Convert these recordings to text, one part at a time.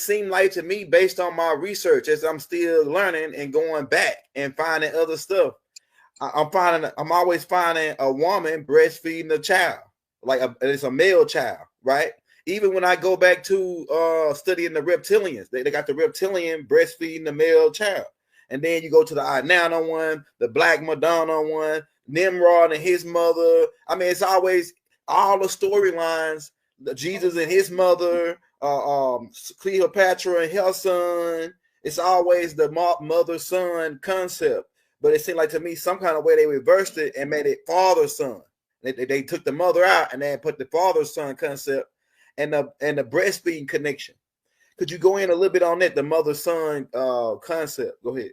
seemed like to me, based on my research, as I'm still learning and going back and finding other stuff, I'm always finding a woman breastfeeding a child, like it's a male child, right? Even when I go back to studying the reptilians, they got the reptilian breastfeeding the male child. And then you go to the Inanna one, the Black Madonna one, Nimrod and his mother. I mean, it's always all the storylines, Jesus and his mother, Cleopatra and her son. It's always the mother-son concept. But it seemed like to me some kind of way they reversed it and made it father-son. They took the mother out and then put the father-son concept and the breastfeeding connection. Could you go in a little bit on that, the mother-son concept? Go ahead.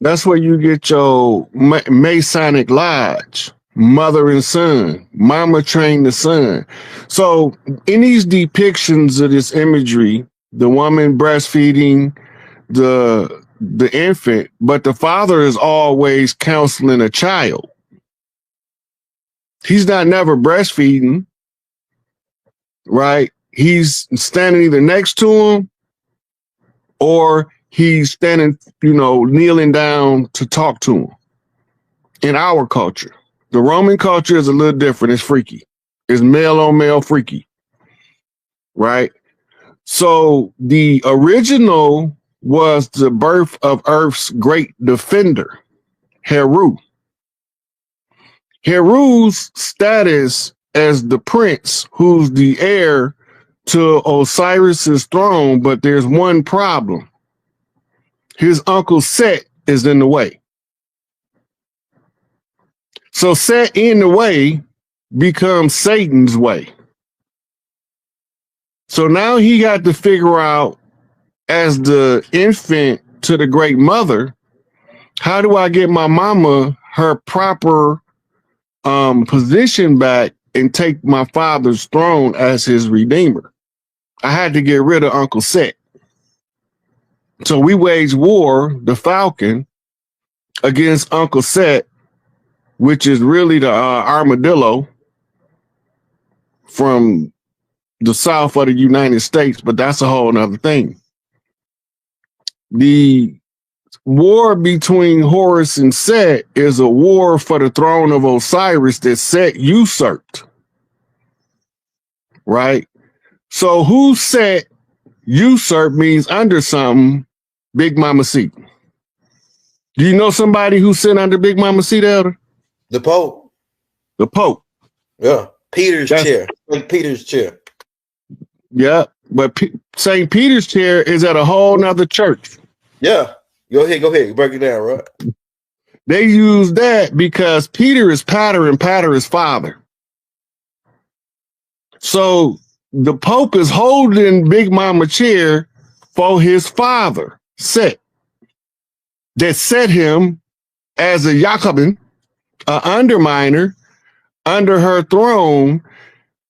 That's where you get your Masonic Lodge, mother and son, mama trained the son. So in these depictions of this imagery, the woman breastfeeding the infant, but the father is always counseling a child. He's not never breastfeeding, right? He's standing either next to him or he's standing, kneeling down to talk to him. In our culture, the Roman culture is a little different. It's freaky. It's male on male freaky, right? So the original was the birth of Earth's great defender, Heru. Heru's status as the prince who's the heir to Osiris's throne, but there's one problem. His uncle Set is in the way. So Set in the way becomes Satan's way. So now he got to figure out, as the infant to the great mother, how do I get my mama her proper position back and take my father's throne as his redeemer? I had to get rid of Uncle Set. So we waged war, the Falcon, against Uncle Set, which is really the armadillo from the south of the United States, but that's a whole nother thing. The war between Horus and Set is a war for the throne of Osiris that Set usurped, right? So who Set usurped means under something, Big Mama Seat. Do you know somebody who sit under Big Mama Seat, Elder? The Pope. The Pope. Yeah. Peter's chair. St. Peter's chair. Yeah, but St. Peter's chair is at a whole nother church. Yeah. Go ahead. Break it down, right? They use that because Peter is Pater and Pater is Father. So the Pope is holding Big Mama chair for his father, Set, that set him as a Jacobin, an underminer, under her throne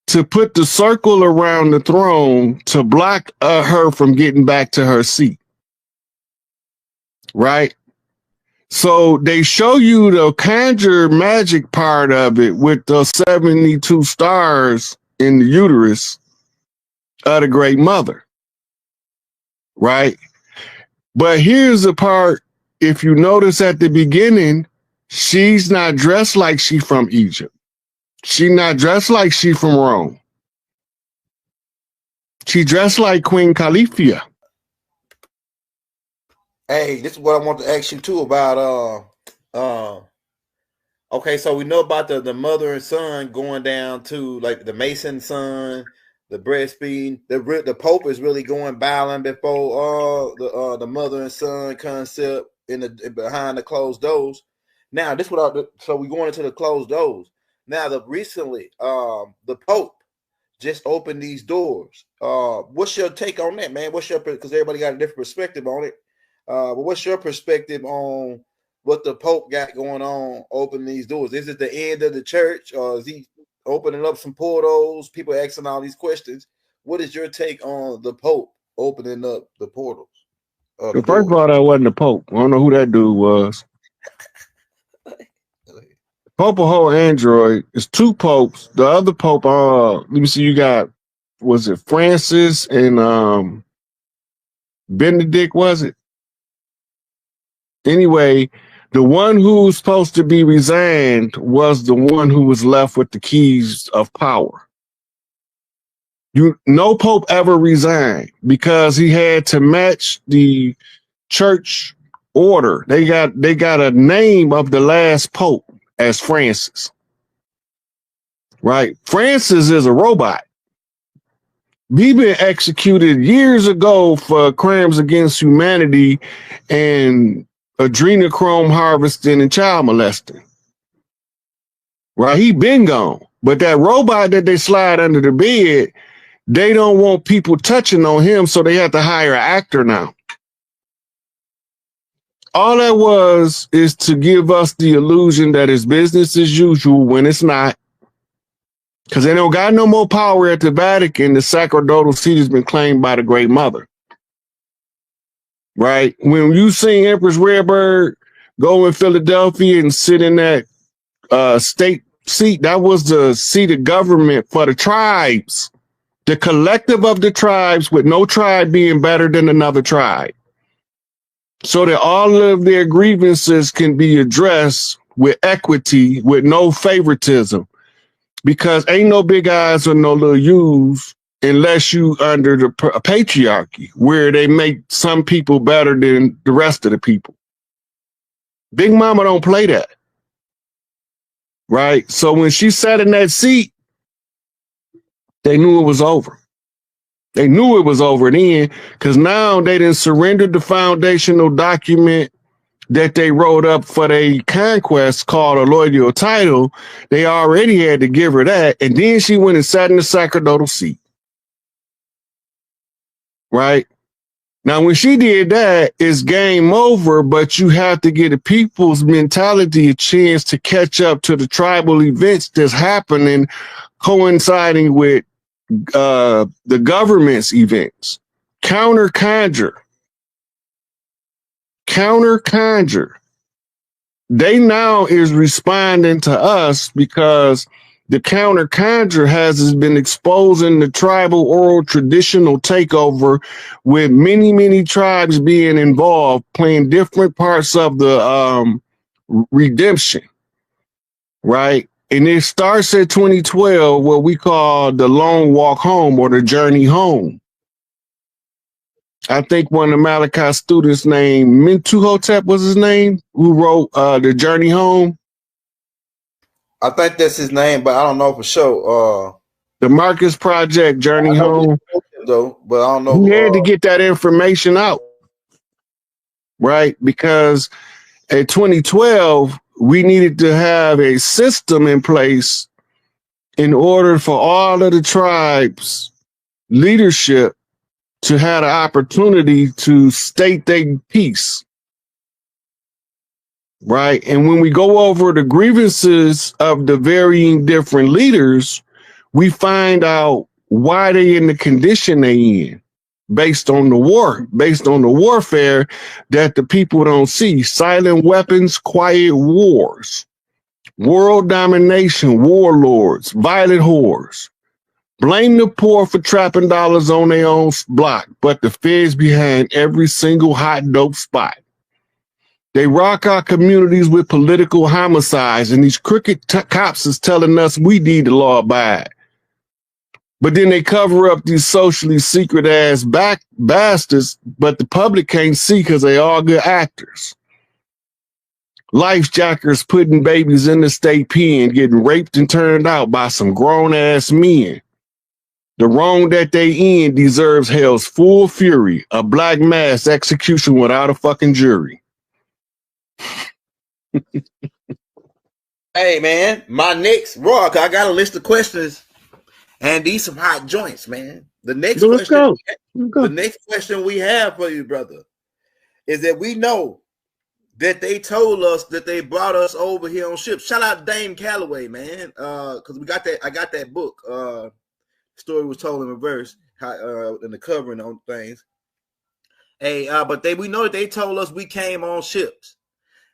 to put the circle around the throne to block her from getting back to her seat. Right? So they show you the conjure magic part of it with the 72 stars in the uterus of the Great Mother. Right? But here's the part, if you notice at the beginning, she's not dressed like she from Egypt. She's not dressed like she from Rome. She dressed like Queen Califia. Hey, this is what I want to ask you too about. Okay, so we know about the mother and son going down to like the Mason son, the breastfeeding. The Pope is really going bowing before the mother and son concept behind the closed doors. Now this so we're going into the closed doors. Now recently, the Pope just opened these doors. What's your take on that, man? Because everybody got a different perspective on it. But what's your perspective on what the Pope got going on opening these doors? Is it the end of the church, or is he opening up some portals? People asking all these questions. What is your take on the Pope opening up the portals? First of all, that wasn't the Pope. I don't know who that dude was. Pope a whole android. It's two popes. The other pope, let me see, you got, was it Francis and Benedict, was it? Anyway, the one who was supposed to be resigned was the one who was left with the keys of power. No pope ever resigned because he had to match the church order. They got a name of the last pope as Francis. Right? Francis is a robot. He been executed years ago for crimes against humanity and adrenochrome harvesting and child molesting. Right? He been gone. But that robot that they slide under the bed, they don't want people touching on him, so they have to hire an actor now. All that is to give us the illusion that it's business as usual when it's not. Because they don't got no more power at the Vatican. The sacerdotal seat has been claimed by the Great Mother. Right? When you seen Empress Redbird go in Philadelphia and sit in that state seat, that was the seat of government for the tribes. The collective of the tribes, with no tribe being better than another tribe. So that all of their grievances can be addressed with equity, with no favoritism. Because ain't no big eyes or no little U's unless you under the patriarchy, where they make some people better than the rest of the people. Big Mama don't play that. Right? So when she sat in that seat, they knew it was over. They knew it was over then, because now they didn't surrender the foundational document that they wrote up for their conquest called a loyal title. They already had to give her that, and then she went and sat in the sacerdotal seat. Right? Now, when she did that, it's game over, but you have to give the people's mentality a chance to catch up to the tribal events that's happening, coinciding with the government's events. Counter conjure. They now is responding to us because the counter conjure has been exposing the tribal oral traditional takeover, with many tribes being involved, playing different parts of the redemption. Right? And it starts at 2012, what we call the long walk home or the journey home. I think one of Malachi's students named Mentuhotep was his name, who wrote The Journey Home. I think that's his name, but I don't know for sure. The Marcus Project, Journey Home. Though, but I don't know. He had to get that information out. Right? Because at 2012, we needed to have a system in place in order for all of the tribes' leadership to have the opportunity to state their piece. Right? And when we go over the grievances of the varying different leaders, we find out why they in the condition they in, based on the war, based on the warfare that the people don't see. Silent weapons, quiet wars, world domination, warlords, violent whores. Blame the poor for trapping dollars on their own block, but the feds behind every single hot dope spot. They rock our communities with political homicides, and these crooked cops is telling us we need to law abide. But then they cover up these socially secret ass bastards, but the public can't see because they all good actors. Lifejackers putting babies in the state pen, getting raped and turned out by some grown ass men. The wrong that they in deserves hell's full fury, a black mass execution without a fucking jury. Hey man, my next Rock, I got a list of questions, and these some hot joints, man. The next question we have for you, brother, is that we know that they told us that they brought us over here on ships. Shout out Dame Calloway, man, because we got that. I got that book. Story was told in reverse, in the covering on things. Hey, but we know that they told us we came on ships.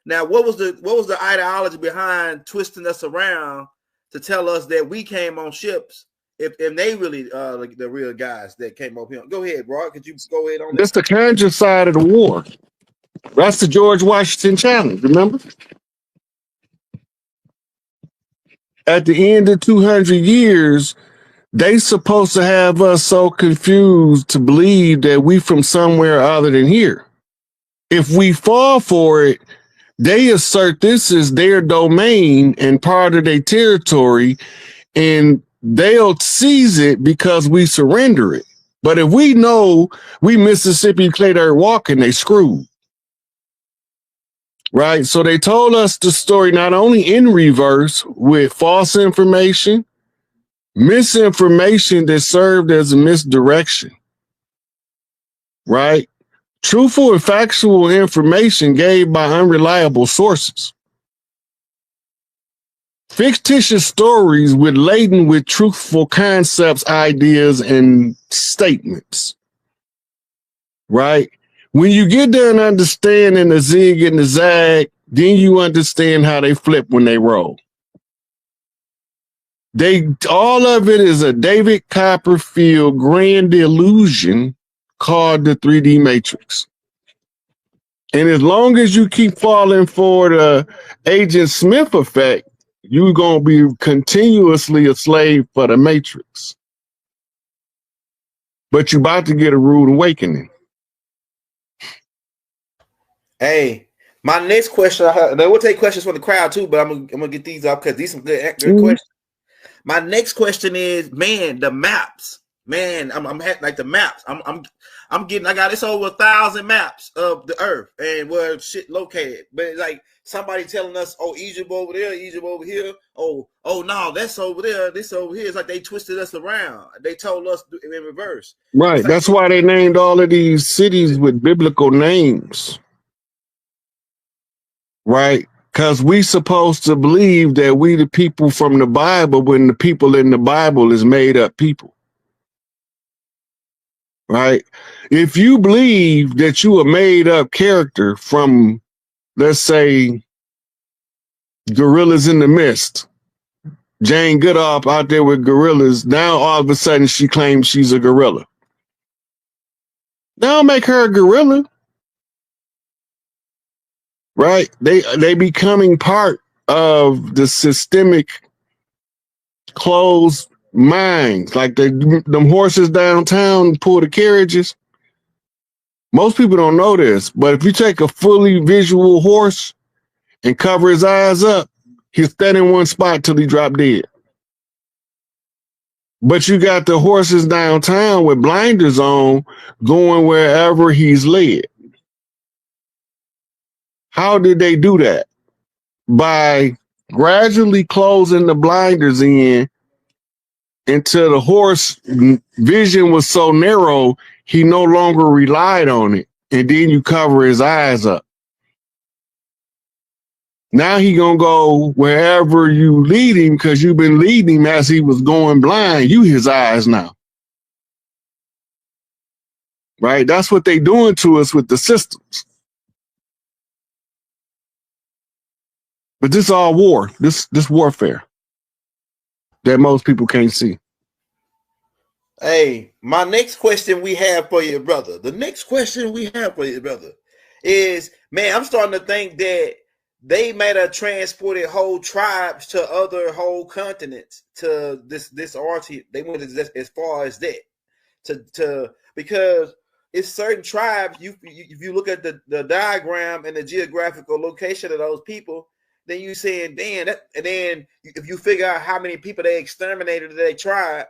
Now, what was the ideology behind twisting us around to tell us that we came on ships if they really like the real guys that came up here. Go ahead, bro. Could you go ahead on That's that? the conscious side of the war. That's the George Washington challenge, remember? At the end of 200 years, they supposed to have us so confused to believe that we from somewhere other than here. If we fall for it, they assert this is their domain and part of their territory, and they'll seize it because we surrender it. But if we know we Mississippi clay dirt walking, they screwed. Right? So they told us the story not only in reverse with false information, misinformation that served as a misdirection. Right? Truthful and factual information gave by unreliable sources. Fictitious stories laden with truthful concepts, ideas, and statements. Right? When you get done understanding the zig and the zag, then you understand how they flip when they roll. All of it is a David Copperfield grand illusion called the 3D Matrix. And as long as you keep falling for the Agent Smith effect, you're going to be continuously a slave for the Matrix. But you're about to get a rude awakening. Hey, my next question, we'll take questions from the crowd too, but I'm gonna get these up because these are some good questions. My next question is, man, the maps. Man, I'm like the maps. I got this over 1,000 maps of the earth and where shit located. But it's like somebody telling us, oh, Egypt over there, Egypt over here. Oh no, that's over there, this over here. It's like they twisted us around. They told us in reverse. Right. Like, that's why they named all of these cities with biblical names. Right? Because we supposed to believe that we the people from the Bible when the people in the Bible is made up people. Right? If you believe that you a made up character from, let's say, Gorillas in the Mist, Jane Goodall out there with gorillas, now all of a sudden she claims she's a gorilla. Now make her a gorilla. Right? They becoming part of the systemic closed minds. Like them horses downtown pull the carriages. Most people don't know this, but if you take a fully visual horse and cover his eyes up, he'll stand in one spot till he drop dead. But you got the horses downtown with blinders on going wherever he's led. How did they do that? By gradually closing the blinders in until the horse vision was so narrow, he no longer relied on it. And then you cover his eyes up. Now he gonna go wherever you lead him because you've been leading him as he was going blind. You his eyes now. Right? That's what they doing to us with the systems. But this is all war. This warfare that most people can't see. Hey, my next question we have for you, brother. The next question we have for you, brother, is, man, I'm starting to think that they might have transported whole tribes to other whole continents to this RT. They went as far as that to because it's certain tribes. If you look at the diagram and the geographical location of those people, then you saying, damn, and then if you figure out how many people they exterminated of their tribe,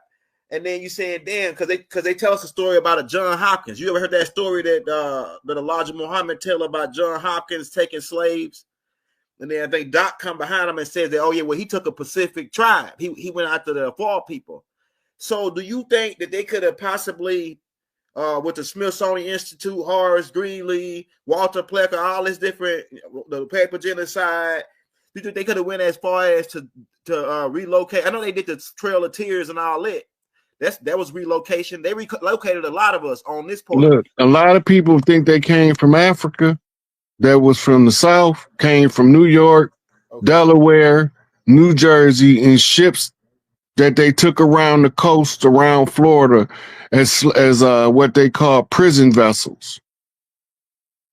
and then you saying, damn, because they tell us a story about a John Hopkins. You ever heard that story that Elijah Muhammad tell about John Hopkins taking slaves? And then I think Doc come behind him and says that, oh yeah, well, he took a Pacific tribe. He went after the Afar people. So do you think that they could have possibly, with the Smithsonian Institute, Horace Greeley, Walter Plecker, all this different, the paper genocide, do you think they could have went as far as to relocate? I know they did the Trail of Tears and all that. That was relocation. They relocated a lot of us on this point. Look, a lot of people think they came from Africa. That was from the South, came from New York, okay, Delaware, New Jersey, in ships that they took around the coast around Florida as what they call prison vessels.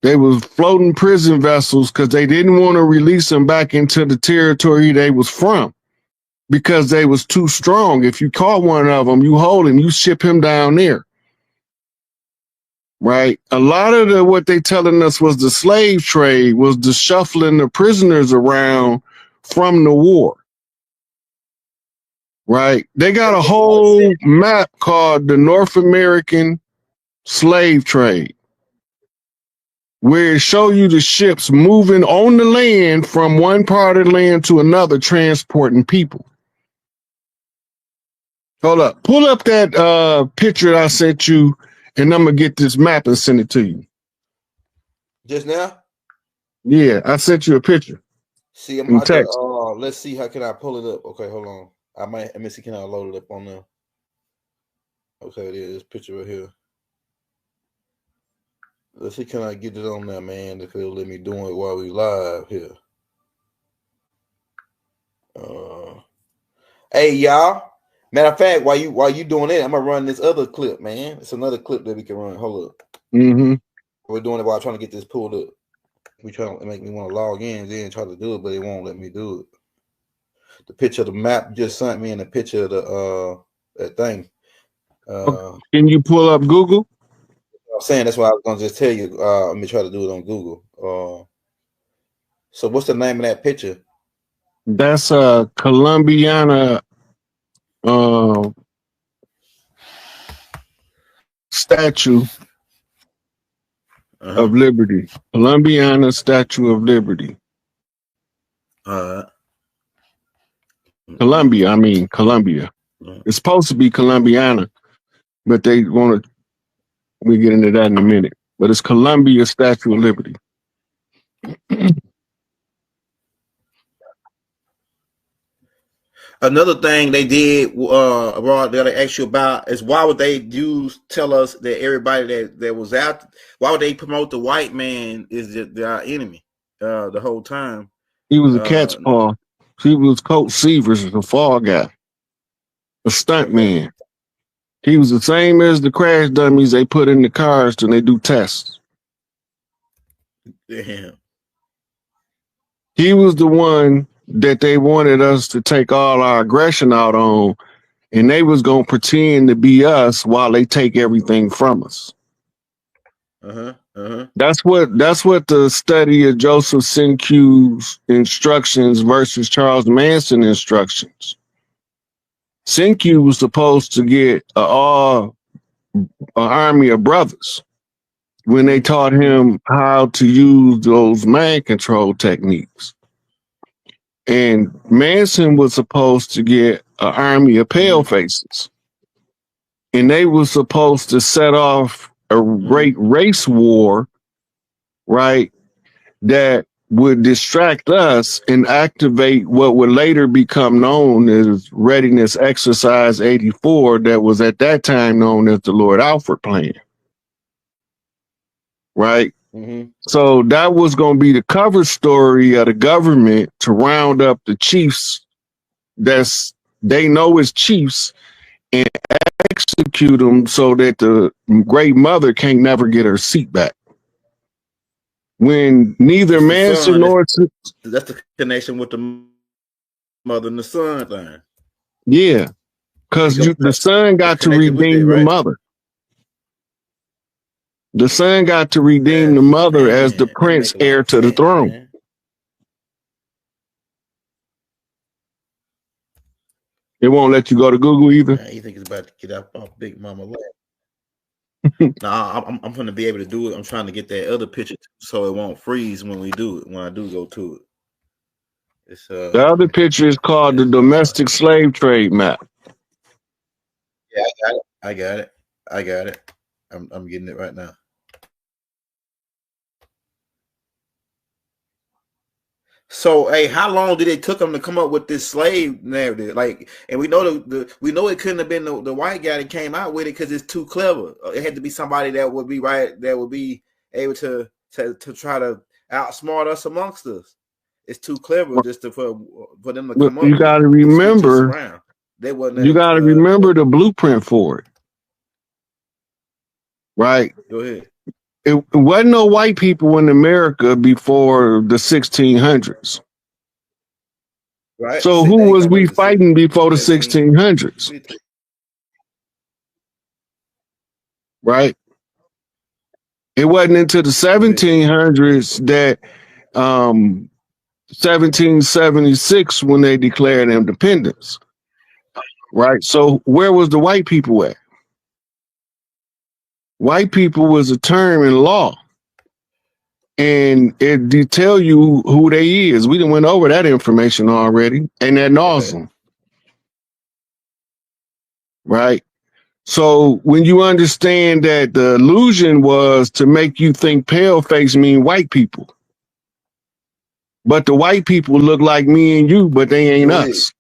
They was floating prison vessels because they didn't want to release them back into the territory they was from because they was too strong. If you caught one of them, you hold him, you ship him down there. Right? A lot of what they telling us was the slave trade, was the shuffling the prisoners around from the war. Right? They got a whole map called the North American Slave Trade, where it show you the ships moving on the land from one part of the land to another, transporting people. Hold up. Pull up that picture I sent you, and I'm going to get this map and send it to you. Just now? Yeah, I sent you a picture. See, I'm about to, let's see, how can I pull it up? Okay, hold on. Let me see, can I load it up on there? Okay, it is this picture right here. Let's see, can I get it on there, man? If it'll let me do it while we live here. Hey, y'all. Matter of fact, while you doing it, I'm gonna run this other clip, man. It's another clip that we can run. Hold up. We're doing it while I'm trying to get this pulled up. We trying to make me want to log in, then try to do it, but it won't let me do it. The picture of the map just sent me, and the picture of the that thing. Can you pull up Google? I'm saying that's why I was gonna just tell you. Let me try to do it on Google. So what's the name of that picture? That's a Columbiana Statue of Liberty. Columbiana Statue of Liberty. Columbia, I mean Columbia. It's supposed to be Columbiana, but they want to. We get into that in a minute. But it's Columbia Statue of Liberty. Another thing they did, Rod, that I asked you about is why would they tell us that everybody that was out? Why would they promote the white man is our enemy the whole time? He was a cat's paw. He was Coach Severs, the fall guy, a stunt man. He was the same as the crash dummies they put in the cars when they do tests. Damn. He was the one that they wanted us to take all our aggression out on, and they was going to pretend to be us while they take everything from us. That's what the study of Joseph Sinque's instructions versus Charles Manson instructions. Sinque was supposed to get an army of brothers when they taught him how to use those mind control techniques. And Manson was supposed to get an army of pale faces. And they were supposed to set off a great race war, right, that would distract us and activate what would later become known as Readiness Exercise 84, that was at that time known as the Lord Alfred Plan. Right? So that was going to be the cover story of the government to round up the chiefs they know as chiefs and execute them so that the great mother can't never get her seat back. When neither Manson nor... That's the connection with the mother and the son thing. Yeah, because the son got to redeem the mother. The son got to redeem the mother as the prince heir to the throne. Man. It won't let you go to Google either. You think it's about to get off Big Mama lap? I'm going to be able to do it. I'm trying to get that other picture so it won't freeze when we do it. When I do go to it. It's, the other picture is called the domestic slave trade map. Yeah, I got it. I'm getting it right now. So, hey, how long did it took them to come up with this slave narrative? Like, and we know we know it couldn't have been the white guy that came out with it because it's too clever. It had to be somebody that would be able to try to outsmart us amongst us. It's too clever just for them to come up. You got to remember They wasn't You got to remember the blueprint for it, right? Go ahead. It wasn't no white people in America before the 1600s. Right. So who was we fighting before the 1600s? Right. It wasn't until the 1700s that 1776 when they declared independence. Right. So where was the white people at? White people was a term in law. And it tell you who they is. We done went over that information already, and that nauseam. Right? So when you understand that the illusion was to make you think pale face mean white people. But the white people look like me and you, but they ain't us.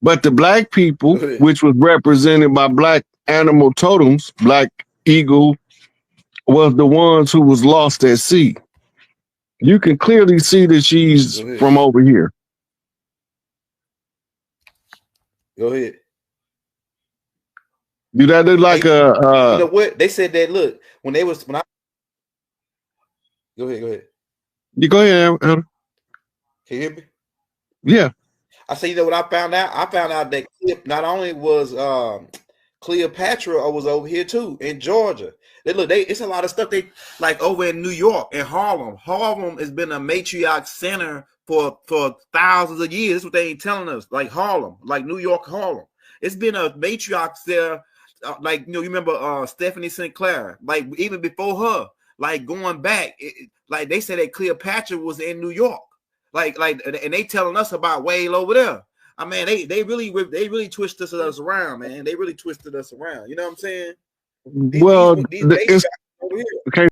But the black people, which was represented by black animal totems, black eagle, was the ones who was lost at sea. You can clearly see that she's from over here. Go ahead. Do that look like you know what? They said that, look, when I Go ahead. You go ahead, Elder. Can you hear me? Yeah. I say, you know what I found out? I found out that not only was Cleopatra was over here too, in Georgia. It's a lot of stuff they like over in New York and Harlem. Harlem has been a matriarch center for thousands of years. That's what they ain't telling us. Like Harlem, like New York, Harlem. It's been a matriarch there. Like, you remember Stephanie Sinclair, like even before her, like going back, like they said that Cleopatra was in New York. Like, and they telling us about Whale over there. I mean, they really twisted us around, man. They really twisted us around. You know what I'm saying? Well,